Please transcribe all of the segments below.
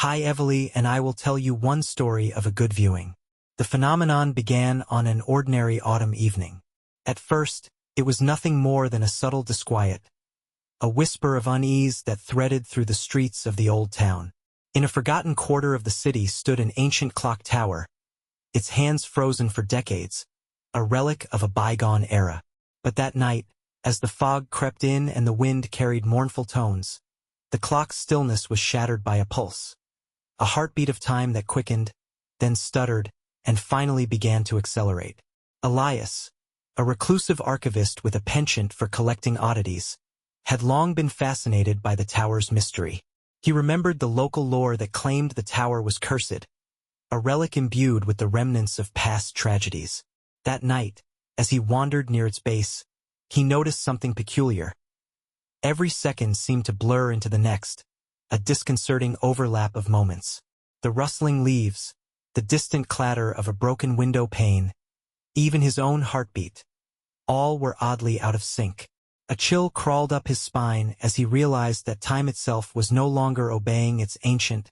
Hi Evely, and I will tell you one story of a good viewing. The phenomenon began on an ordinary autumn evening. At first, it was nothing more than a subtle disquiet, a whisper of unease that threaded through the streets of the old town. In a forgotten quarter of the city stood an ancient clock tower, its hands frozen for decades, a relic of a bygone era. But that night, as the fog crept in and the wind carried mournful tones, the clock's stillness was shattered by a pulse, a heartbeat of time that quickened, then stuttered, and finally began to accelerate. Elias, a reclusive archivist with a penchant for collecting oddities, had long been fascinated by the tower's mystery. He remembered the local lore that claimed the tower was cursed, a relic imbued with the remnants of past tragedies. That night, as he wandered near its base, he noticed something peculiar. Every second seemed to blur into the next, a disconcerting overlap of moments. The rustling leaves, the distant clatter of a broken window pane, even his own heartbeat, all were oddly out of sync. A chill crawled up his spine as he realized that time itself was no longer obeying its ancient,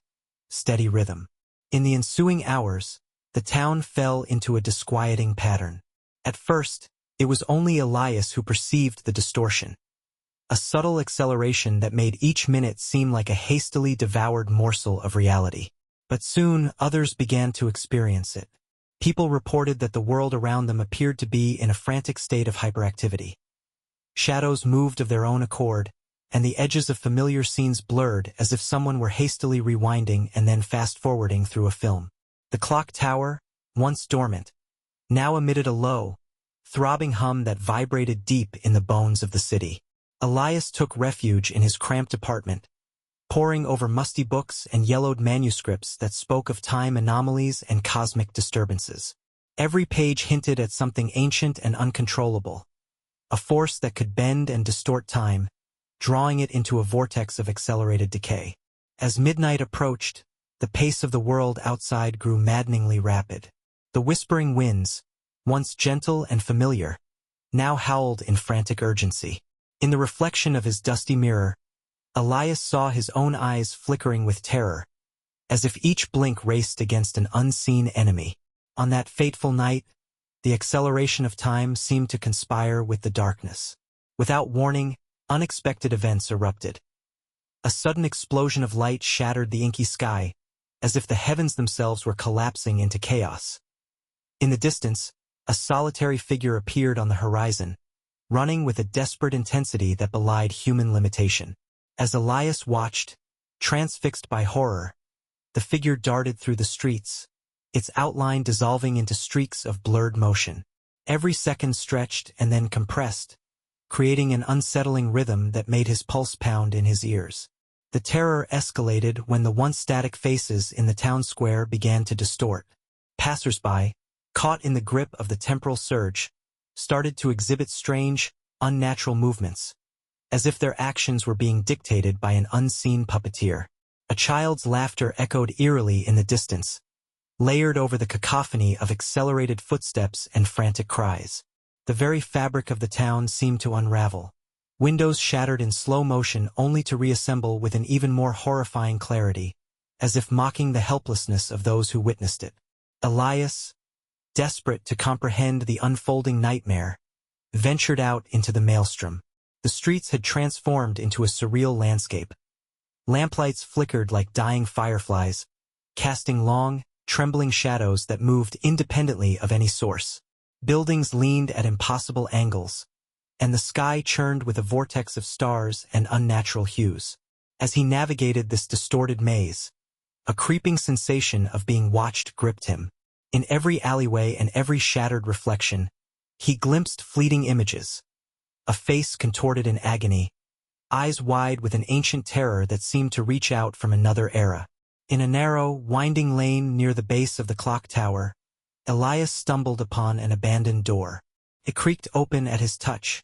steady rhythm. In the ensuing hours, the town fell into a disquieting pattern. At first, it was only Elias who perceived the distortion, a subtle acceleration that made each minute seem like a hastily devoured morsel of reality. But soon, others began to experience it. People reported that the world around them appeared to be in a frantic state of hyperactivity. Shadows moved of their own accord, and the edges of familiar scenes blurred as if someone were hastily rewinding and then fast-forwarding through a film. The clock tower, once dormant, now emitted a low, throbbing hum that vibrated deep in the bones of the city. Elias took refuge in his cramped apartment, poring over musty books and yellowed manuscripts that spoke of time anomalies and cosmic disturbances. Every page hinted at something ancient and uncontrollable, a force that could bend and distort time, drawing it into a vortex of accelerated decay. As midnight approached, the pace of the world outside grew maddeningly rapid. The whispering winds, once gentle and familiar, now howled in frantic urgency. In the reflection of his dusty mirror, Elias saw his own eyes flickering with terror, as if each blink raced against an unseen enemy. On that fateful night, the acceleration of time seemed to conspire with the darkness. Without warning, unexpected events erupted. A sudden explosion of light shattered the inky sky, as if the heavens themselves were collapsing into chaos. In the distance, a solitary figure appeared on the horizon, running with a desperate intensity that belied human limitation. As Elias watched, transfixed by horror, the figure darted through the streets, its outline dissolving into streaks of blurred motion. Every second stretched and then compressed, creating an unsettling rhythm that made his pulse pound in his ears. The terror escalated when the once static faces in the town square began to distort. Passers-by, caught in the grip of the temporal surge, started to exhibit strange, unnatural movements, as if their actions were being dictated by an unseen puppeteer. A child's laughter echoed eerily in the distance, layered over the cacophony of accelerated footsteps and frantic cries. The very fabric of the town seemed to unravel. Windows shattered in slow motion only to reassemble with an even more horrifying clarity, as if mocking the helplessness of those who witnessed it. Elias, desperate to comprehend the unfolding nightmare, ventured out into the maelstrom. The streets had transformed into a surreal landscape. Lamplights flickered like dying fireflies, casting long, trembling shadows that moved independently of any source. Buildings leaned at impossible angles, and the sky churned with a vortex of stars and unnatural hues. As he navigated this distorted maze, a creeping sensation of being watched gripped him. In every alleyway and every shattered reflection, he glimpsed fleeting images. A face contorted in agony, eyes wide with an ancient terror that seemed to reach out from another era. In a narrow, winding lane near the base of the clock tower, Elias stumbled upon an abandoned door. It creaked open at his touch,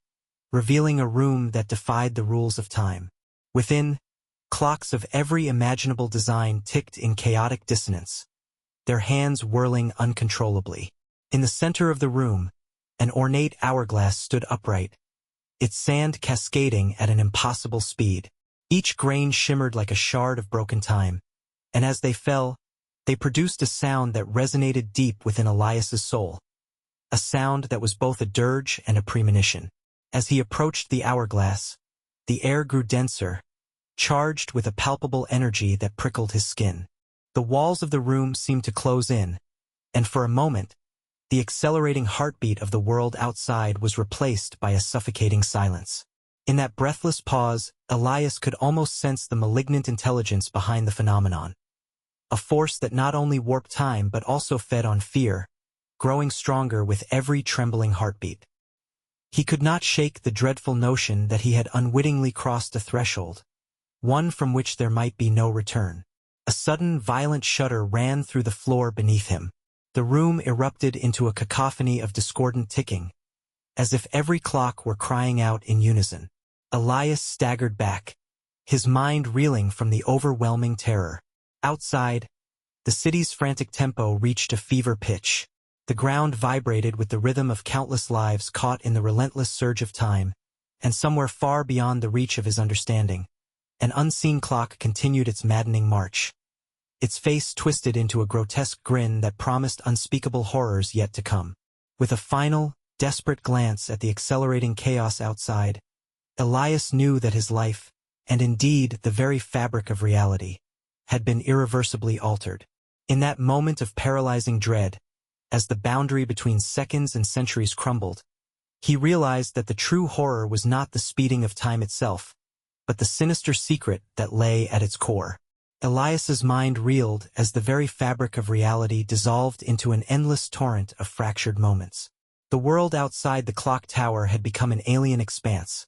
revealing a room that defied the rules of time. Within, clocks of every imaginable design ticked in chaotic dissonance, their hands whirling uncontrollably. In the center of the room, an ornate hourglass stood upright, its sand cascading at an impossible speed. Each grain shimmered like a shard of broken time, and as they fell, they produced a sound that resonated deep within Elias's soul, a sound that was both a dirge and a premonition. As he approached the hourglass, the air grew denser, charged with a palpable energy that prickled his skin. The walls of the room seemed to close in, and for a moment, the accelerating heartbeat of the world outside was replaced by a suffocating silence. In that breathless pause, Elias could almost sense the malignant intelligence behind the phenomenon, a force that not only warped time but also fed on fear, growing stronger with every trembling heartbeat. He could not shake the dreadful notion that he had unwittingly crossed a threshold, one from which there might be no return. A sudden, violent shudder ran through the floor beneath him. The room erupted into a cacophony of discordant ticking, as if every clock were crying out in unison. Elias staggered back, his mind reeling from the overwhelming terror. Outside, the city's frantic tempo reached a fever pitch. The ground vibrated with the rhythm of countless lives caught in the relentless surge of time, and somewhere far beyond the reach of his understanding, an unseen clock continued its maddening march, its face twisted into a grotesque grin that promised unspeakable horrors yet to come. With a final, desperate glance at the accelerating chaos outside, Elias knew that his life, and indeed the very fabric of reality, had been irreversibly altered. In that moment of paralyzing dread, as the boundary between seconds and centuries crumbled, he realized that the true horror was not the speeding of time itself, but the sinister secret that lay at its core. Elias's mind reeled as the very fabric of reality dissolved into an endless torrent of fractured moments. The world outside the clock tower had become an alien expanse,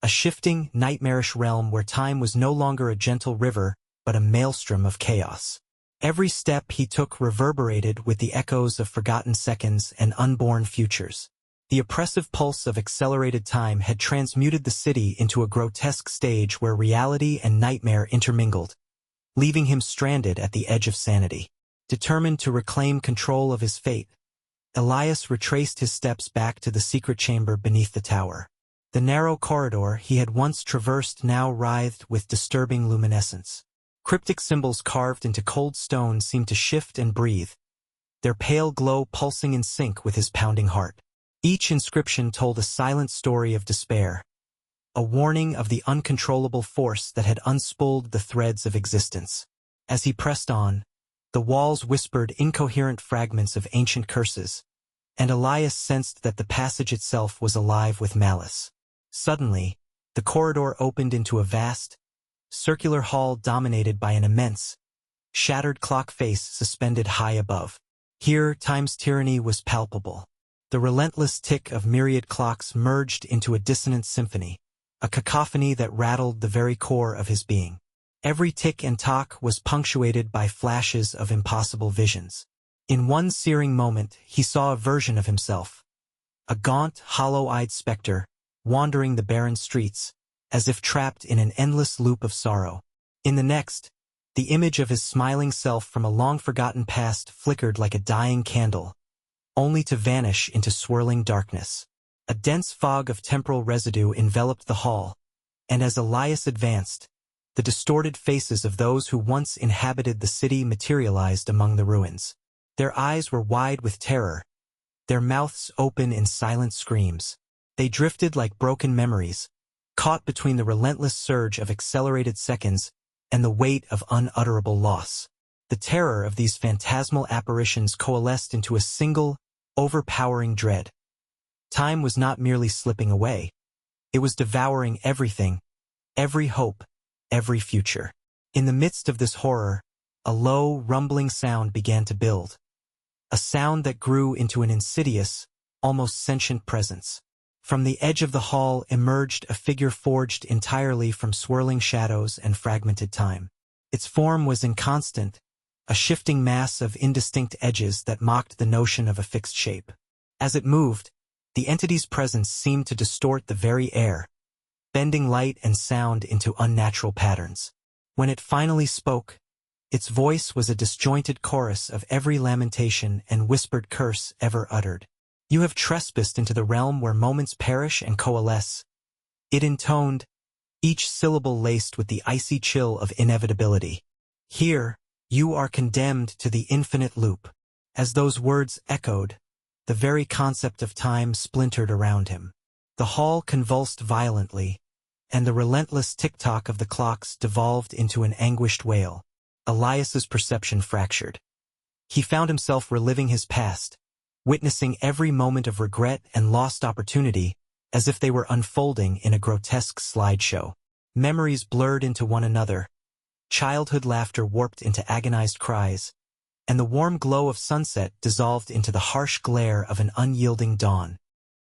a shifting, nightmarish realm where time was no longer a gentle river, but a maelstrom of chaos. Every step he took reverberated with the echoes of forgotten seconds and unborn futures. The oppressive pulse of accelerated time had transmuted the city into a grotesque stage where reality and nightmare intermingled, leaving him stranded at the edge of sanity. Determined to reclaim control of his fate, Elias retraced his steps back to the secret chamber beneath the tower. The narrow corridor he had once traversed now writhed with disturbing luminescence. Cryptic symbols carved into cold stone seemed to shift and breathe, their pale glow pulsing in sync with his pounding heart. Each inscription told a silent story of despair, a warning of the uncontrollable force that had unspooled the threads of existence. As he pressed on, the walls whispered incoherent fragments of ancient curses, and Elias sensed that the passage itself was alive with malice. Suddenly, the corridor opened into a vast, circular hall dominated by an immense, shattered clock face suspended high above. Here, time's tyranny was palpable. The relentless tick of myriad clocks merged into a dissonant symphony, a cacophony that rattled the very core of his being. Every tick and tock was punctuated by flashes of impossible visions. In one searing moment, he saw a version of himself, a gaunt, hollow-eyed specter, wandering the barren streets, as if trapped in an endless loop of sorrow. In the next, the image of his smiling self from a long-forgotten past flickered like a dying candle, only to vanish into swirling darkness. A dense fog of temporal residue enveloped the hall, and as Elias advanced, the distorted faces of those who once inhabited the city materialized among the ruins. Their eyes were wide with terror, their mouths open in silent screams. They drifted like broken memories, caught between the relentless surge of accelerated seconds and the weight of unutterable loss. The terror of these phantasmal apparitions coalesced into a single, overpowering dread. Time was not merely slipping away. It was devouring everything, every hope, every future. In the midst of this horror, a low, rumbling sound began to build. A sound that grew into an insidious, almost sentient presence. From the edge of the hall emerged a figure forged entirely from swirling shadows and fragmented time. Its form was inconstant, a shifting mass of indistinct edges that mocked the notion of a fixed shape. As it moved, the entity's presence seemed to distort the very air, bending light and sound into unnatural patterns. When it finally spoke, its voice was a disjointed chorus of every lamentation and whispered curse ever uttered. "You have trespassed into the realm where moments perish and coalesce," it intoned, each syllable laced with the icy chill of inevitability. "Here, You are condemned to the infinite loop. As those words echoed, the very concept of time splintered around him. The hall convulsed violently, and the relentless tick-tock of the clocks devolved into an anguished wail. Elias's perception fractured. He found himself reliving his past, witnessing every moment of regret and lost opportunity, as if they were unfolding in a grotesque slideshow. Memories blurred into one another, childhood laughter warped into agonized cries, and the warm glow of sunset dissolved into the harsh glare of an unyielding dawn.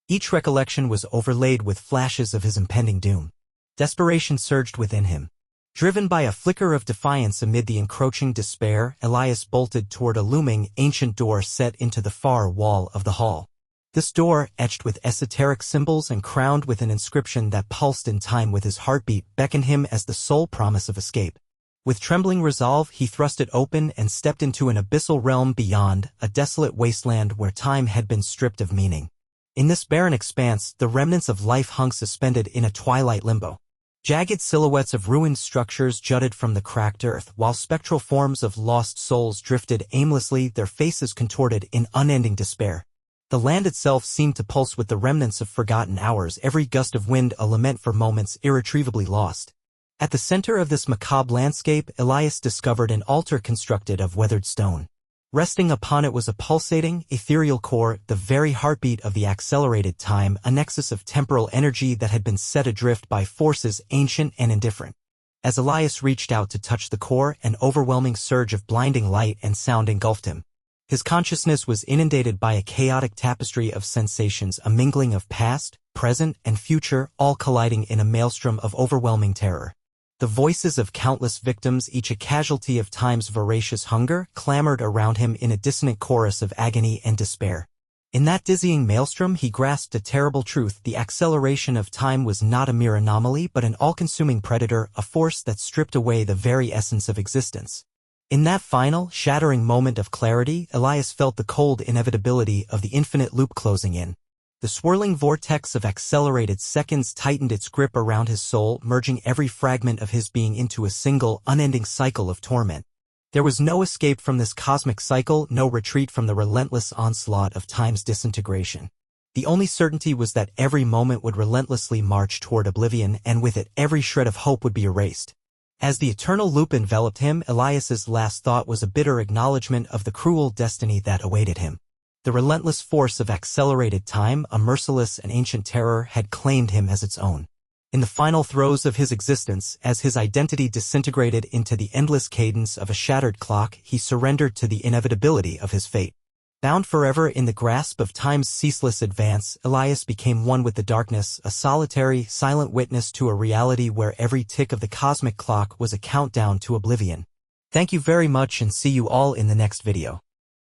Each recollection was overlaid with flashes of his impending doom. Desperation surged within him. Driven by a flicker of defiance amid the encroaching despair, Elias bolted toward a looming, ancient door set into the far wall of the hall. This door, etched with esoteric symbols and crowned with an inscription that pulsed in time with his heartbeat, beckoned him as the sole promise of escape. With trembling resolve, he thrust it open and stepped into an abyssal realm beyond, a desolate wasteland where time had been stripped of meaning. In this barren expanse, the remnants of life hung suspended in a twilight limbo. Jagged silhouettes of ruined structures jutted from the cracked earth, while spectral forms of lost souls drifted aimlessly, their faces contorted in unending despair. The land itself seemed to pulse with the remnants of forgotten hours, every gust of wind a lament for moments irretrievably lost. At the center of this macabre landscape, Elias discovered an altar constructed of weathered stone. Resting upon it was a pulsating, ethereal core, the very heartbeat of the accelerated time, a nexus of temporal energy that had been set adrift by forces ancient and indifferent. As Elias reached out to touch the core, an overwhelming surge of blinding light and sound engulfed him. His consciousness was inundated by a chaotic tapestry of sensations, a mingling of past, present, and future, all colliding in a maelstrom of overwhelming terror. The voices of countless victims, each a casualty of time's voracious hunger, clamored around him in a dissonant chorus of agony and despair. In that dizzying maelstrom, he grasped a terrible truth: the acceleration of time was not a mere anomaly, but an all-consuming predator, a force that stripped away the very essence of existence. In that final, shattering moment of clarity, Elias felt the cold inevitability of the infinite loop closing in. The swirling vortex of accelerated seconds tightened its grip around his soul, merging every fragment of his being into a single, unending cycle of torment. There was no escape from this cosmic cycle, no retreat from the relentless onslaught of time's disintegration. The only certainty was that every moment would relentlessly march toward oblivion, and with it every shred of hope would be erased. As the eternal loop enveloped him, Elias's last thought was a bitter acknowledgement of the cruel destiny that awaited him. The relentless force of accelerated time, a merciless and ancient terror, had claimed him as its own. In the final throes of his existence, as his identity disintegrated into the endless cadence of a shattered clock, he surrendered to the inevitability of his fate. Bound forever in the grasp of time's ceaseless advance, Elias became one with the darkness, a solitary, silent witness to a reality where every tick of the cosmic clock was a countdown to oblivion. Thank you very much, and see you all in the next video.